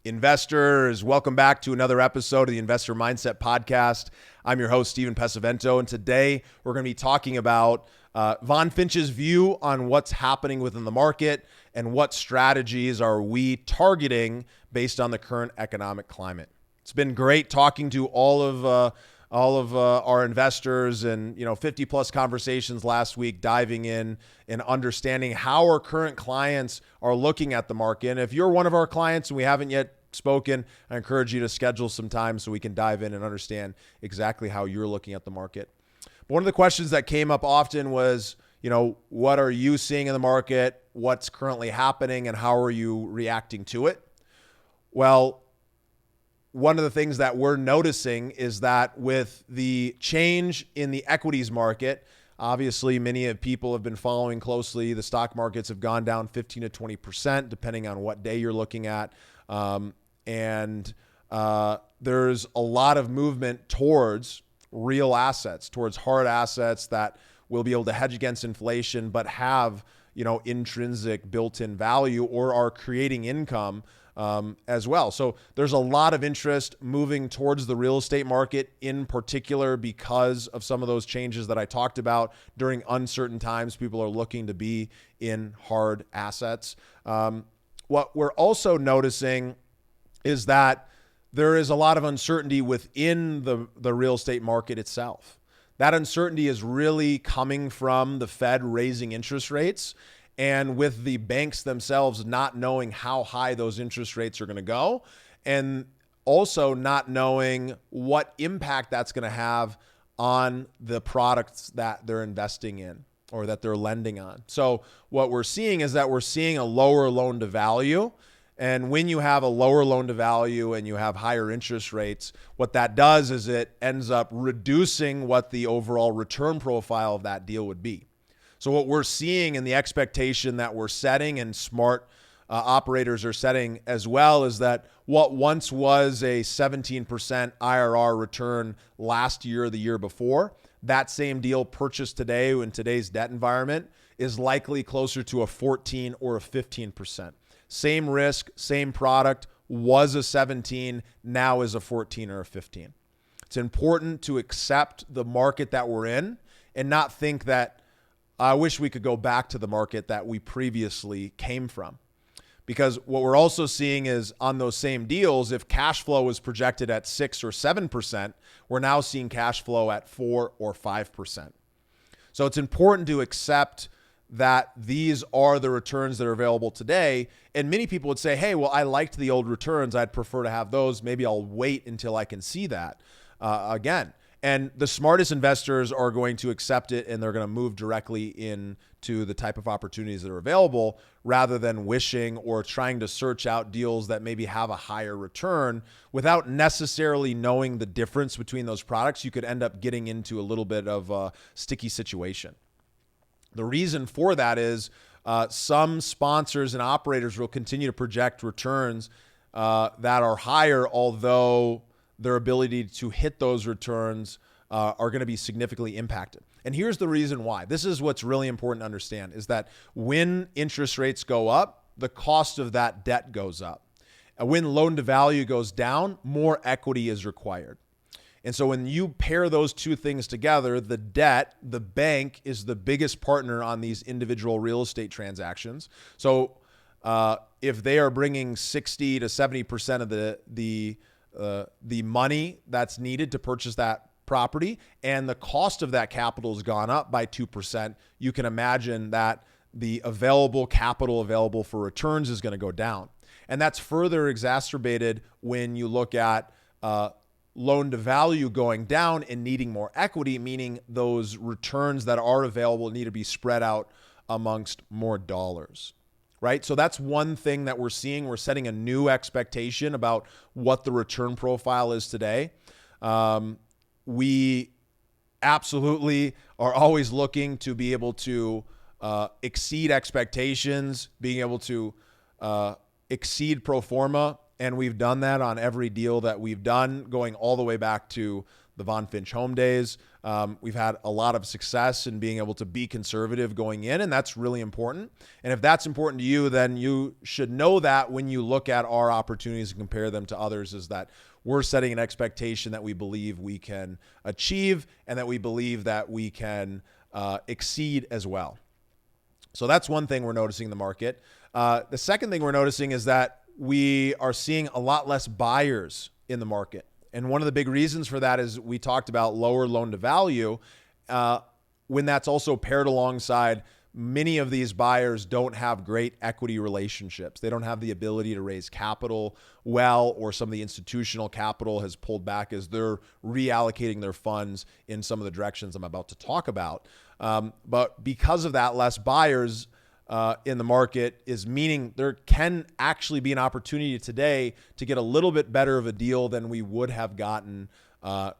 Investors, welcome back to another episode of the Investor Mindset Podcast. I'm your host, Stephen Pesavento, and today we're going to be talking about VonFinch's view on what's happening within the market and what strategies are we targeting based on the current economic climate. It's been great talking to all of our investors and 50 plus conversations last week, diving in and understanding how our current clients are looking at the market. And if you're one of our clients and we haven't yet spoken, I encourage you to schedule some time so we can dive in and understand exactly how you're looking at the market. But one of the questions that came up often was, what are you seeing in the market? What's currently happening and how are you reacting to it? Well, one of the things that we're noticing is that with the change in the equities market, obviously many of people have been following closely. The stock markets have gone down 15 to 20%, depending on what day you're looking at. And there's a lot of movement towards real assets, towards hard assets that will be able to hedge against inflation, but have, intrinsic built-in value or are creating income as well. So there's a lot of interest moving towards the real estate market in particular because of some of those changes that I talked about. During uncertain times, people are looking to be in hard assets. What we're also noticing is that there is a lot of uncertainty within the real estate market itself. That uncertainty is really coming from the Fed raising interest rates and with the banks themselves not knowing how high those interest rates are going to go, and also not knowing what impact that's going to have on the products that they're investing in or that they're lending on. So what we're seeing is that we're seeing a lower loan to value. And when you have a lower loan to value and you have higher interest rates, what that does is it ends up reducing what the overall return profile of that deal would be. So what we're seeing and the expectation that we're setting and smart operators are setting as well is that what once was a 17% IRR return last year or the year before, that same deal purchased today in today's debt environment is likely closer to a 14 or a 15%. Same risk, same product, was a 17, now is a 14 or a 15. It's important to accept the market that we're in and not think that I wish we could go back to the market that we previously came from. Because what we're also seeing is on those same deals, if cash flow was projected at 6 or 7%, we're now seeing cash flow at 4 or 5%. So it's important to accept that these are the returns that are available today. And many people would say, hey, well, I liked the old returns. I'd prefer to have those. Maybe I'll wait until I can see that again. And the smartest investors are going to accept it and they're going to move directly into the type of opportunities that are available rather than wishing or trying to search out deals that maybe have a higher return without necessarily knowing the difference between those products. You could end up getting into a little bit of a sticky situation. The reason for that is some sponsors and operators will continue to project returns that are higher, although their ability to hit those returns are going to be significantly impacted. And here's the reason why. This is what's really important to understand is that when interest rates go up, the cost of that debt goes up. And when loan to value goes down, more equity is required. And so when you pair those two things together, the bank is the biggest partner on these individual real estate transactions. So if they are bringing 60 to 70% of the money that's needed to purchase that property and the cost of that capital has gone up by 2%, you can imagine that the available capital available for returns is going to go down. And that's further exacerbated when you look at loan to value going down and needing more equity, meaning those returns that are available need to be spread out amongst more dollars, right? So that's one thing that we're seeing. We're setting a new expectation about what the return profile is today. We absolutely are always looking to be able to exceed expectations, being able to exceed pro forma. And we've done that on every deal that we've done, going all the way back to the VonFinch home days. We've had a lot of success in being able to be conservative going in, and that's really important. And if that's important to you, then you should know that when you look at our opportunities and compare them to others, is that we're setting an expectation that we believe we can achieve and that we believe that we can exceed as well. So that's one thing we're noticing in the market. The second thing we're noticing is that we are seeing a lot less buyers in the market. And one of the big reasons for that is we talked about lower loan to value, when that's also paired alongside many of these buyers don't have great equity relationships. They don't have the ability to raise capital well, or some of the institutional capital has pulled back as they're reallocating their funds in some of the directions I'm about to talk about. But because of that, less buyers in the market is meaning there can actually be an opportunity today to get a little bit better of a deal than we would have gotten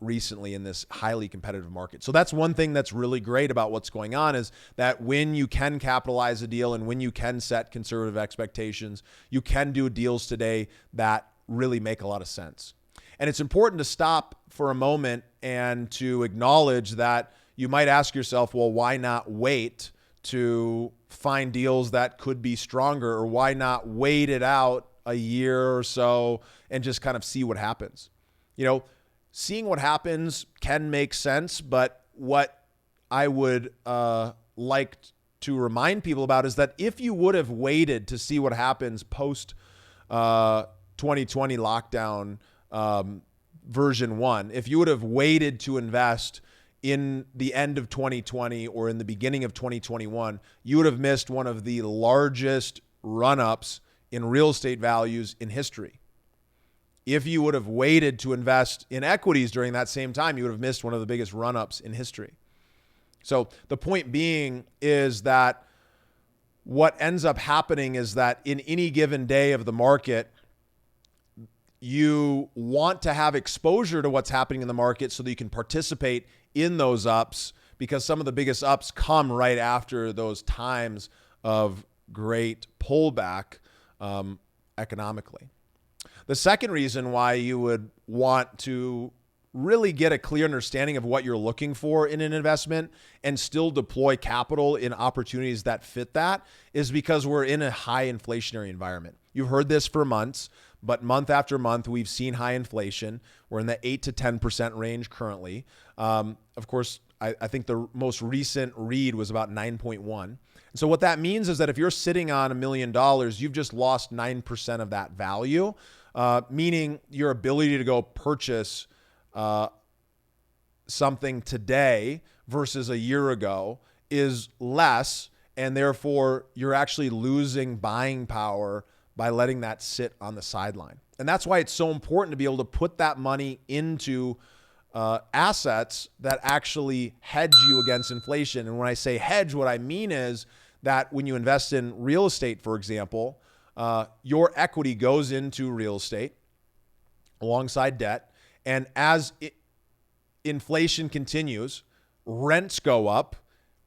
recently in this highly competitive market. So that's one thing that's really great about what's going on, is that when you can capitalize a deal and when you can set conservative expectations, you can do deals today that really make a lot of sense. And it's important to stop for a moment and to acknowledge that you might ask yourself, well, why not wait to find deals that could be stronger, or why not wait it out a year or so and just kind of see what happens? You know, seeing what happens can make sense, but what I would like to remind people about is that if you would have waited to see what happens post 2020 lockdown version 1, if you would have waited to invest in the end of 2020 or in the beginning of 2021, you would have missed one of the largest run-ups in real estate values in history. If you would have waited to invest in equities during that same time, you would have missed one of the biggest run-ups in history. So the point being is that what ends up happening is that in any given day of the market, you want to have exposure to what's happening in the market so that you can participate in those ups, because some of the biggest ups come right after those times of great pullback economically. The second reason why you would want to really get a clear understanding of what you're looking for in an investment and still deploy capital in opportunities that fit that is because we're in a high inflationary environment. You've heard this for months, but month after month, we've seen high inflation. We're in the 8 to 10% range currently. Of course, I think the most recent read was about 9.1. And so what that means is that if you're sitting on $1 million, you've just lost 9% of that value, meaning your ability to go purchase something today versus a year ago is less, and therefore you're actually losing buying power by letting that sit on the sideline. And that's why it's so important to be able to put that money into assets that actually hedge you against inflation. And when I say hedge, what I mean is that when you invest in real estate, for example, your equity goes into real estate alongside debt. And as inflation continues, rents go up.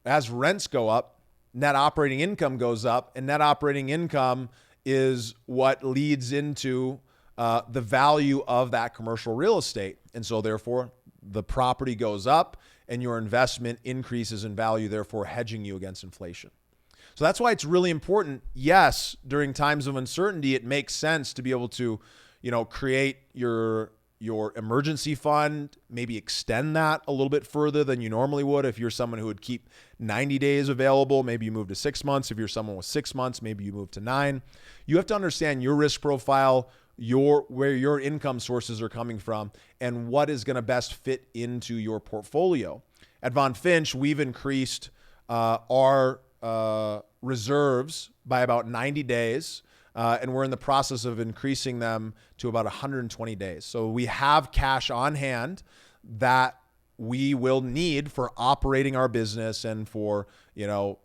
As rents go up, net operating income goes up, and net operating income is what leads into the value of that commercial real estate. And so therefore, the property goes up and your investment increases in value, therefore hedging you against inflation. So that's why it's really important. Yes, during times of uncertainty, it makes sense to be able to, create your emergency fund, maybe extend that a little bit further than you normally would. If you're someone who would keep 90 days available, maybe you move to 6 months. If you're someone with 6 months, maybe you move to 9. You have to understand your risk profile, where your income sources are coming from, and what is going to best fit into your portfolio. At VonFinch, we've increased our reserves by about 90 days. And we're in the process of increasing them to about 120 days. So we have cash on hand that we will need for operating our business and for,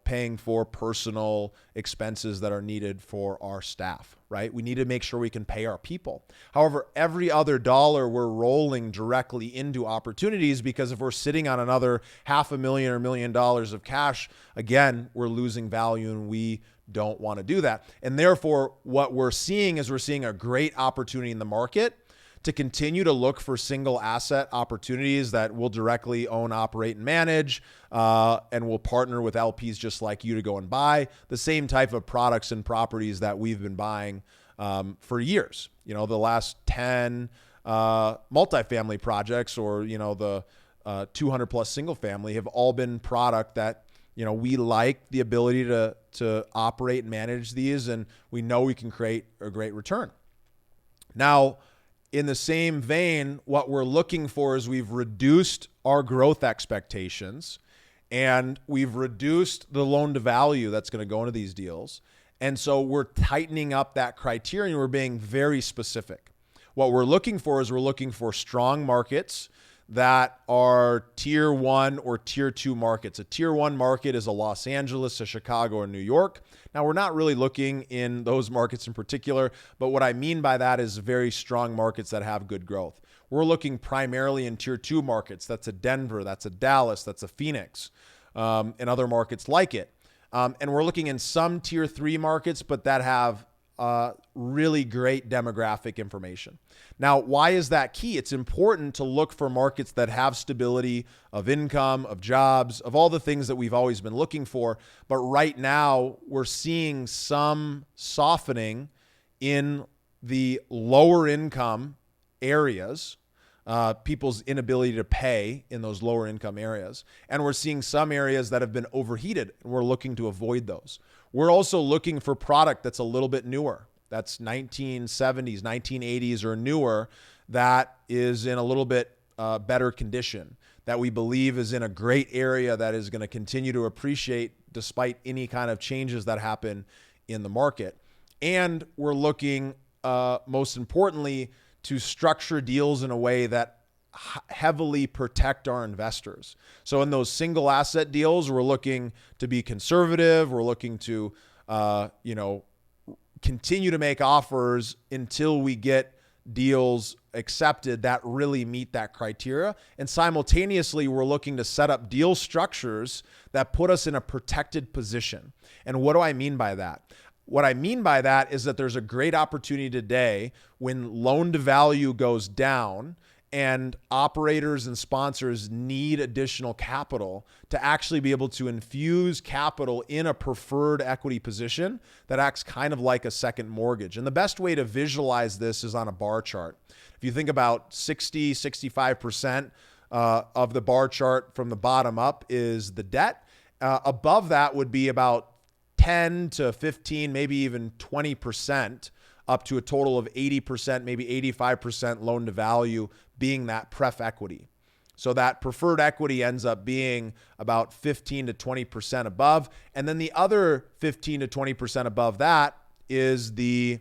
paying for personal expenses that are needed for our staff, right? We need to make sure we can pay our people. However, every other dollar we're rolling directly into opportunities, because if we're sitting on another $500,000 or $1 million of cash, again, we're losing value, and we don't want to do that. And therefore, what we're seeing is we're seeing a great opportunity in the market to continue to look for single asset opportunities that we'll directly own, operate, and manage, and we'll partner with LPs just like you to go and buy the same type of products and properties that we've been buying for years. The last 10 multifamily projects, or the 200 plus single family, have all been product that we like the ability to operate and manage these, and we know we can create a great return. Now, in the same vein, what we're looking for is we've reduced our growth expectations, and we've reduced the loan to value that's going to go into these deals. And so we're tightening up that criteria, and we're being very specific. What we're looking for is we're looking for strong markets that are tier 1 or tier 2 markets. A tier 1 market is a Los Angeles, a Chicago, or New York. Now, we're not really looking in those markets in particular, but what I mean by that is very strong markets that have good growth. We're looking primarily in tier 2 markets. That's a Denver, that's a Dallas, that's a Phoenix, and other markets like it. And we're looking in some tier 3 markets, but that have really great demographic information. Now, why is that key? It's important to look for markets that have stability of income, of jobs, of all the things that we've always been looking for. But right now, we're seeing some softening in the lower income areas, people's inability to pay in those lower income areas. And we're seeing some areas that have been overheated, and we're looking to avoid those. We're also looking for product that's a little bit newer. That's 1970s, 1980s or newer, that is in a little bit better condition, that we believe is in a great area that is going to continue to appreciate despite any kind of changes that happen in the market. And we're looking, most importantly, to structure deals in a way that heavily protect our investors. So in those single asset deals, we're looking to be conservative. We're looking to, continue to make offers until we get deals accepted that really meet that criteria. And simultaneously, we're looking to set up deal structures that put us in a protected position. And what do I mean by that? What I mean by that is that there's a great opportunity today when loan to value goes down and operators and sponsors need additional capital to actually be able to infuse capital in a preferred equity position that acts kind of like a second mortgage. And the best way to visualize this is on a bar chart. If you think about 65% of the bar chart from the bottom up is the debt. Above that would be about 10 to 15, maybe even 20%, up to a total of 80%, maybe 85% loan to value being that pref equity. So that preferred equity ends up being about 15 to 20% above. And then the other 15 to 20% above that is the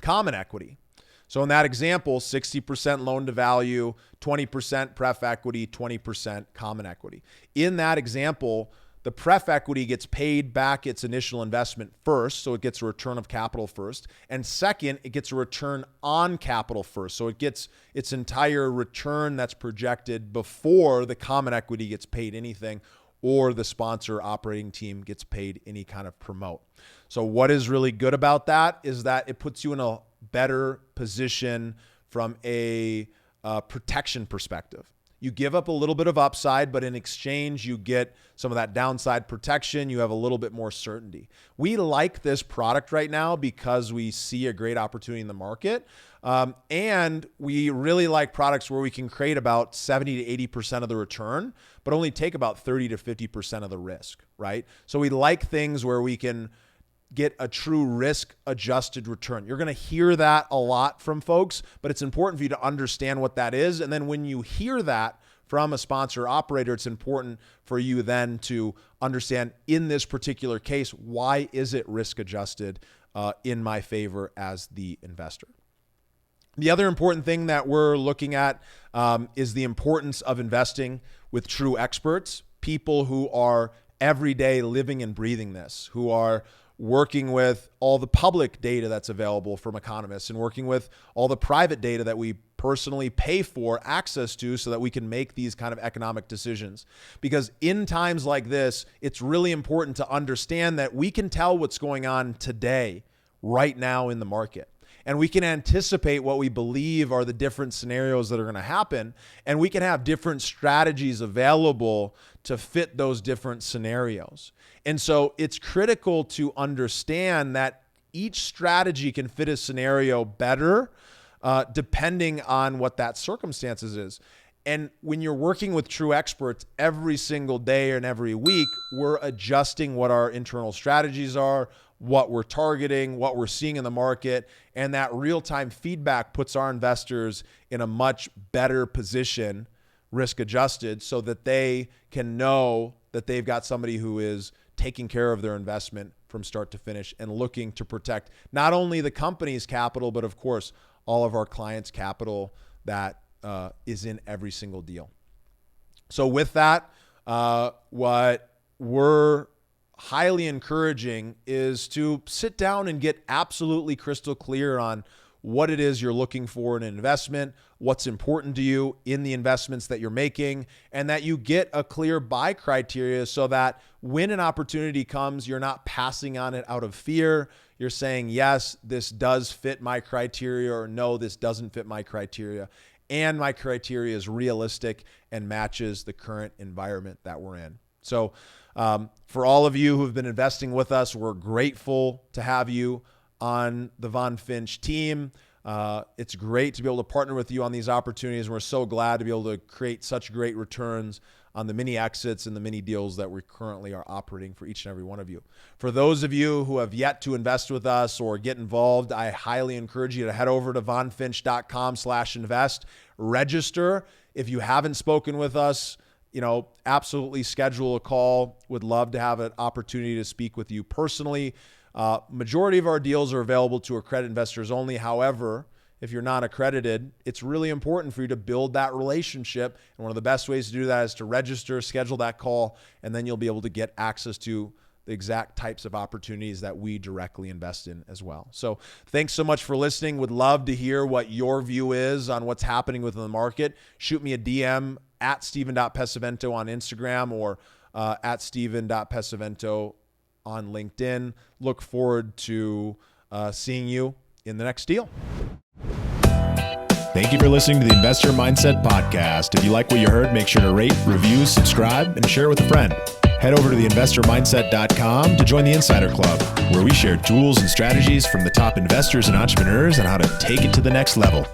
common equity. So in that example, 60% loan to value, 20% pref equity, 20% common equity. In that example, the pref equity gets paid back its initial investment first, so it gets a return of capital first. And second, it gets a return on capital first, so it gets its entire return that's projected before the common equity gets paid anything or the sponsor operating team gets paid any kind of promote. So what is really good about that is that it puts you in a better position from a protection perspective. You give up a little bit of upside, but in exchange, you get some of that downside protection. You have a little bit more certainty. We like this product right now because we see a great opportunity in the market. And we really like products where we can create about 70 to 80% of the return, but only take about 30 to 50% of the risk, right? So we like things where we can get a true risk-adjusted return. You're going to hear that a lot from folks, but it's important for you to understand what that is. And then when you hear that from a sponsor operator, it's important for you then to understand, in this particular case, why is it risk-adjusted in my favor as the investor? The other important thing that we're looking at is the importance of investing with true experts, people who are every day living and breathing this, who are working with all the public data that's available from economists and working with all the private data that we personally pay for access to so that we can make these kind of economic decisions. Because in times like this, it's really important to understand that we can tell what's going on today, right now in the market. and we can anticipate what we believe are the different scenarios that are going to happen, and we can have different strategies available to fit those different scenarios. And so it's critical to understand that each strategy can fit a scenario better depending on what that circumstances is. And when you're working with true experts every single day and every week, we're adjusting what our internal strategies are, what we're targeting, what we're seeing in the market, and that real-time feedback puts our investors in a much better position, risk adjusted, so that they can know that they've got somebody who is taking care of their investment from start to finish and looking to protect not only the company's capital, but of course, all of our clients' capital that is in every single deal. So with that, what we're highly encouraging is to sit down and get absolutely crystal clear on what it is you're looking for in an investment, what's important to you in the investments that you're making, and that you get a clear buy criteria so that when an opportunity comes, you're not passing on it out of fear. You're saying, yes, this does fit my criteria, or no, this doesn't fit my criteria. And my criteria is realistic and matches the current environment that we're in. So for all of you who have been investing with us, we're grateful to have you on the VonFinch team. It's great to be able to partner with you on these opportunities. We're so glad to be able to create such great returns on the mini exits and the mini deals that we currently are operating for each and every one of you. For those of you who have yet to invest with us or get involved, I highly encourage you to head over to vonfinch.com/invest, register. If you haven't spoken with us, absolutely schedule a call. Would love to have an opportunity to speak with you personally. Majority of our deals are available to accredited investors only. However, if you're not accredited, it's really important for you to build that relationship. And one of the best ways to do that is to register, schedule that call, and then you'll be able to get access to the exact types of opportunities that we directly invest in as well. So thanks so much for listening. Would love to hear what your view is on what's happening within the market. Shoot me a DM at Steven.Pesavento on Instagram or at Steven.Pesavento on LinkedIn. Look forward to seeing you in the next deal. Thank you for listening to the Investor Mindset Podcast. If you like what you heard, make sure to rate, review, subscribe, and share with a friend. Head over to theinvestormindset.com to join the Insider Club, where we share tools and strategies from the top investors and entrepreneurs on how to take it to the next level.